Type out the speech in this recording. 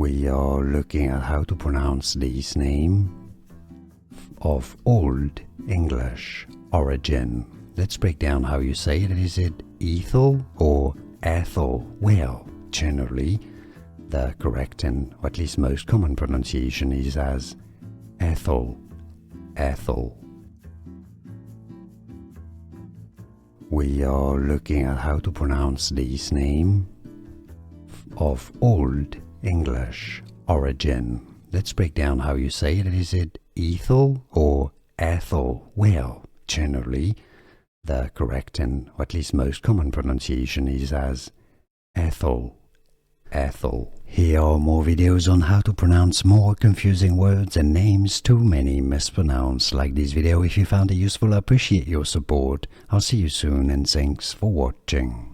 We are looking at how to pronounce this name of Old English origin. Let's break down how you say it. Is it Ethel or Ethel? Well, generally, the correct and or at least most common pronunciation is as Ethel. Ethel. We are looking at how to pronounce this name of Old English origin. Let's break down how you say it. Is it Ethel or Ethel? Well, generally, the correct and or at least most common pronunciation is as Ethel. Ethel. Here are more videos on how to pronounce more confusing words and names too many mispronounced. Like this video if you found it useful. I appreciate your support. I'll see you soon and thanks for watching.